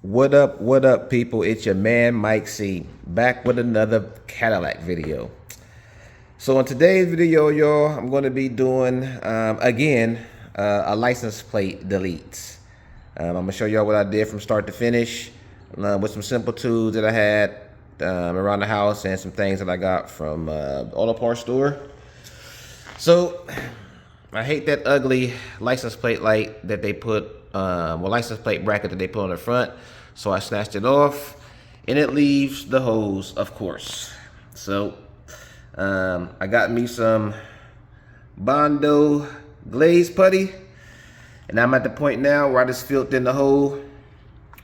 What up, people? It's your man, Mike C, back with another Cadillac video. So in today's video, y'all, I'm going to be doing, again, a license plate delete. I'm going to show y'all what I did from start to finish with some simple tools that I had around the house and some things that I got from auto parts store. So I hate that ugly license plate light that they put, license plate bracket that they put on the front. So I snatched it off, and it leaves the hose, of course. So I got me some Bondo glaze putty, and I'm at the point now where I just filled in the hole,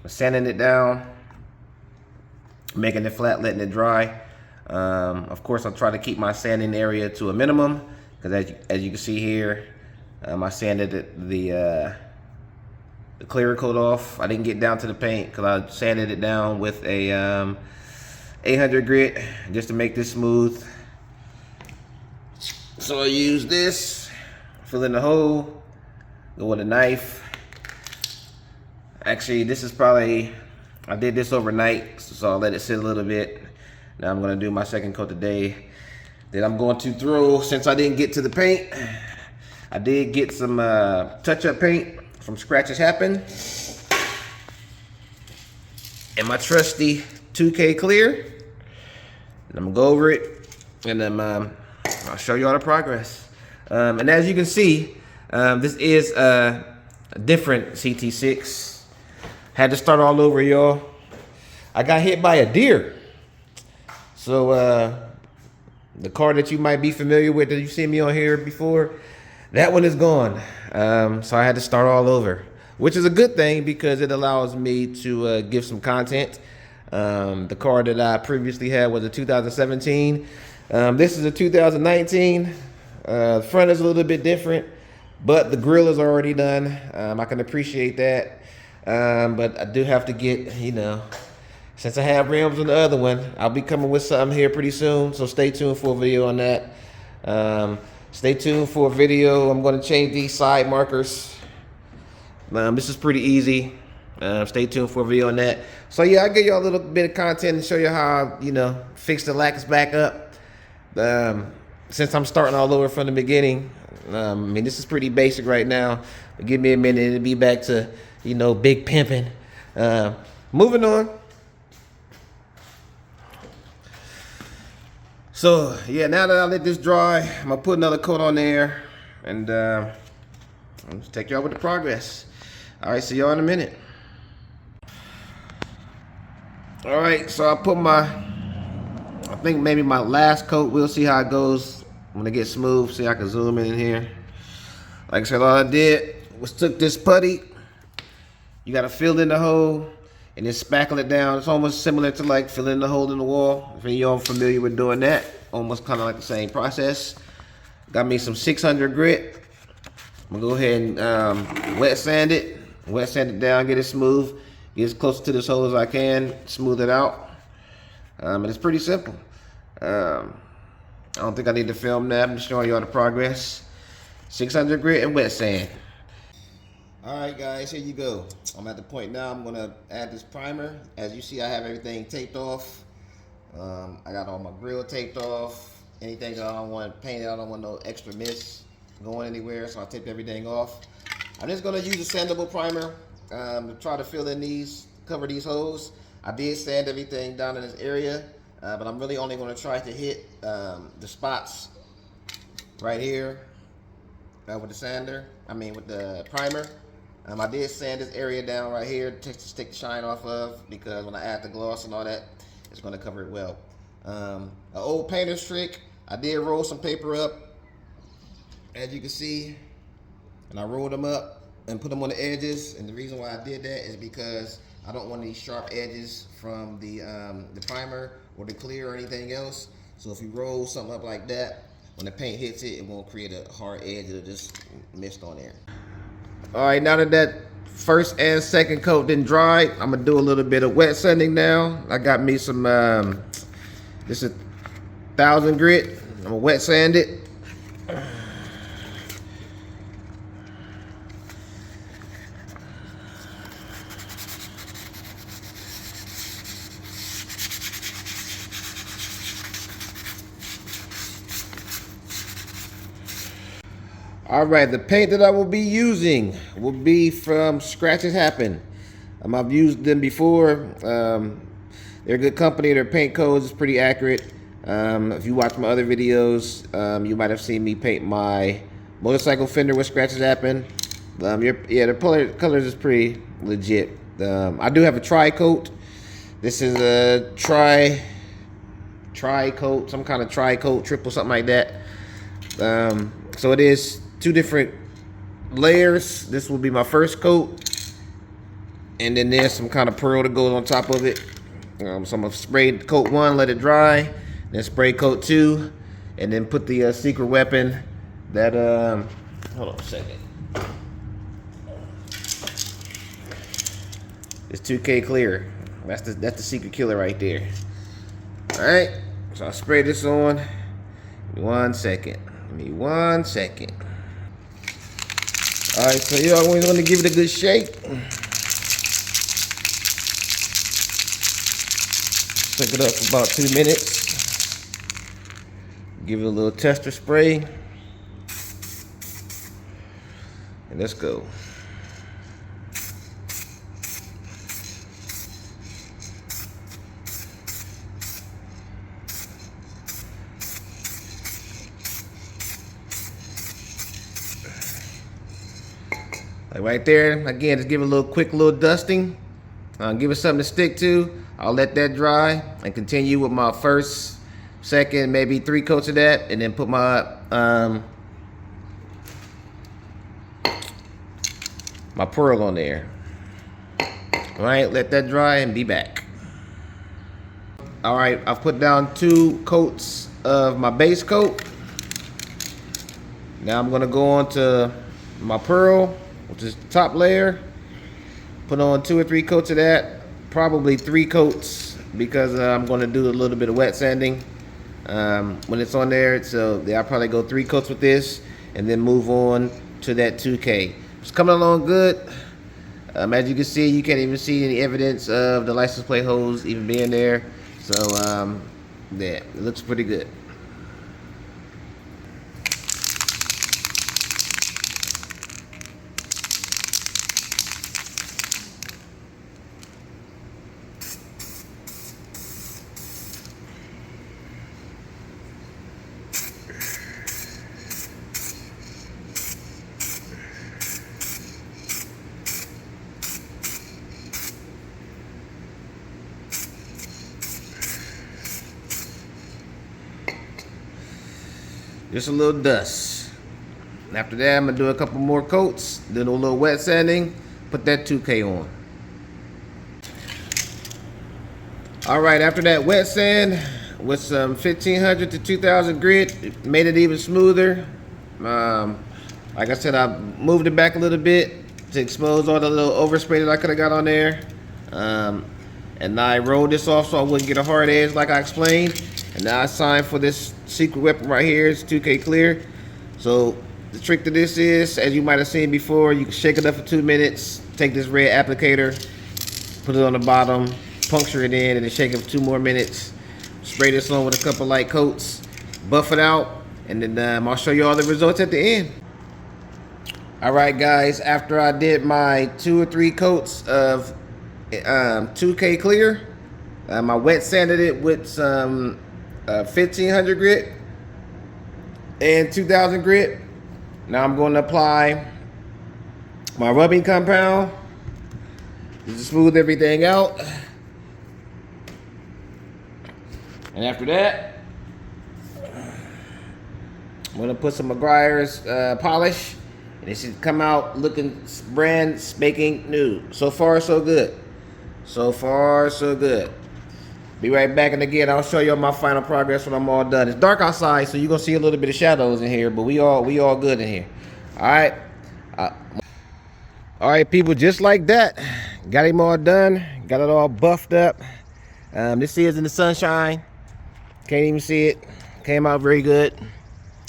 sanding it down, making it flat, letting it dry. Of course, I'll try to keep my sanding area to a minimum, because as you can see here, I sanded the clear coat off. I didn't get down to the paint because I sanded it down with a 800 grit just to make this smooth. So I use this, fill in the hole, go with a knife. Actually, this is probably, I did this overnight, so I'll let it sit a little bit. Now I'm gonna do my second coat today. Then I'm going to throw, since I didn't get to the paint, I did get some touch-up paint from Scratches Happen, and my trusty 2K clear. And I'm gonna go over it, and then I'll show you all the progress. And as you can see, this is a different Ct6. Had to start all over, y'all. I got hit by a deer. So the car that you might be familiar with, that you've seen me on here before, that one is gone. So I had to start all over, which is a good thing because it allows me to give some content. The car that I previously had was a 2017. This is a 2019. The front is a little bit different, but the grill is already done. I can appreciate that. But I do have to get, since I have rims on the other one, I'll be coming with something here pretty soon. So stay tuned for a video on that. Stay tuned for a video. I'm going to change these side markers. This is pretty easy. Stay tuned for a video on that. So yeah, I'll give you all a little bit of content and show you how I, fix the lax back up. Since I'm starting all over from the beginning, this is pretty basic right now. But give me a minute, it'll be back to, big pimping. Moving on. So yeah, now that I let this dry, I'm gonna put another coat on there, and I'll just take y'all with the progress. All right, see y'all in a minute. All right, so I put I think maybe my last coat. We'll see how it goes when it gets smooth. See, I can zoom in here. Like I said, all I did was took this putty. You gotta fill in the hole and then spackle it down. It's almost similar to like filling the hole in the wall. If y'all are familiar with doing that, almost kind of like the same process. Got me some 600 grit. I'm gonna go ahead and wet sand it down, get it smooth, get as close to this hole as I can, smooth it out. And it's pretty simple. I don't think I need to film that. I'm just showing y'all the progress. 600 grit and wet sand. All right, guys, here you go. I'm at the point now. I'm gonna add this primer. As you see, I have everything taped off. I got all my grill taped off. Anything that I don't want painted, I don't want no extra mist going anywhere, so I taped everything off. I'm just gonna use a sandable primer to try to fill in cover these holes. I did sand everything down in this area, but I'm really only gonna try to hit the spots right here with the primer. I did sand this area down right here to take the shine off of, because when I add the gloss and all that, it's going to cover it well. An old painter's trick, I did roll some paper up, as you can see, and I rolled them up and put them on the edges. And the reason why I did that is because I don't want any sharp edges from the primer or the clear or anything else. So if you roll something up like that, when the paint hits it, it won't create a hard edge. It'll just mist on there. All right, now that first and second coat didn't dry, I'm gonna do a little bit of wet sanding now. I got me some, this is 1000 grit. I'm gonna wet sand it. All right, the paint that I will be using will be from Scratches Happen. I've used them before. They're a good company. Their paint codes is pretty accurate. If you watch my other videos, you might have seen me paint my motorcycle fender with Scratches Happen. Yeah, the colors is pretty legit. I do have a tri-coat. This is a tri-coat, some kind of tri-coat, triple, something like that. So it is 2 different layers. This will be my first coat, and then there's some kind of pearl that goes on top of it. So I'm gonna spray coat 1, let it dry, then spray coat 2, and then put the secret weapon that hold on a second. It's 2K clear. That's the secret killer right there. All right, so I'll spray this on. Give me 1 second. Give me 1 second. All right, so you always want to give it a good shake. Cook it up for about 2 minutes. Give it a little tester spray. And let's go. Like right there, again, just give it a little quick little dusting. Give it something to stick to. I'll let that dry and continue with my first, second, maybe 3 coats of that, and then put my my pearl on there. All right, let that dry and be back. All right, I've put down 2 coats of my base coat. Now I'm gonna go on to my pearl, which is the top layer. Put on 2 or 3 coats of that, probably 3 coats, because I'm going to do a little bit of wet sanding when it's on there. So I'll probably go 3 coats with this, and then move on to that 2K. It's coming along good. As you can see, you can't even see any evidence of the license plate holes even being there. So yeah, it looks pretty good. Just a little dust. And after that, I'm gonna do a couple more coats, then a little wet sanding, put that 2K on. All right, after that wet sand with some 1500 to 2000 grit, it made it even smoother. Like I said, I moved it back a little bit to expose all the little overspray that I could have got on there. And I rolled this off so I wouldn't get a hard edge like I explained. And now it's time for this secret weapon right here. It's 2K clear. So the trick to this is, as you might have seen before, you can shake it up for 2 minutes, take this red applicator, put it on the bottom, puncture it in, and then shake it for 2 more minutes. Spray this on with a couple light coats, buff it out, and then I'll show you all the results at the end. All right, guys, after I did my 2 or 3 coats of 2K clear, I wet sanded it with some 1500 grit and 2000 grit. Now I'm going to apply my rubbing compound just to smooth everything out. And after that, I'm going to put some McGuire's polish, and it should come out looking brand spanking new. So far, so good. So far, so good. Be right back, and again, I'll show you my final progress when I'm all done. It's dark outside, so you're gonna see a little bit of shadows in here, but we all good in here. All right. All right, people, just like that, got him all done, got it all buffed up. This is in the sunshine. Can't even see it. Came out very good.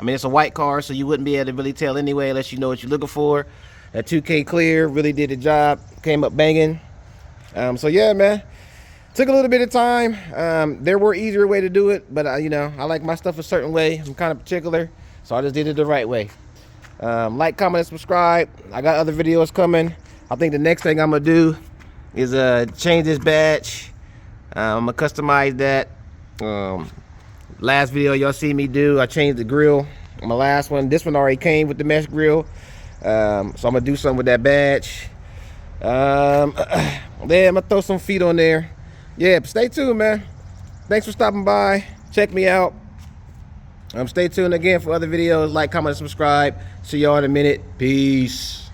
I mean, it's a white car, so you wouldn't be able to really tell anyway unless you know what you're looking for. That 2K clear really did the job. Came up banging. So yeah, man. Took a little bit of time. There were easier way to do it, but you know, I like my stuff a certain way. I'm kind of particular, so I just did it the right way. Like, comment, and subscribe. I got other videos coming. I think the next thing I'm gonna do is change this badge. I'm gonna customize that. Last video y'all see me do, I changed the grill. My last one, this one already came with the mesh grill. So I'm gonna do something with that badge. Yeah, I'm gonna throw some feet on there. Yeah, stay tuned, man. Thanks for stopping by. Check me out. Stay tuned again for other videos. Like, comment, and subscribe. See y'all in a minute. Peace.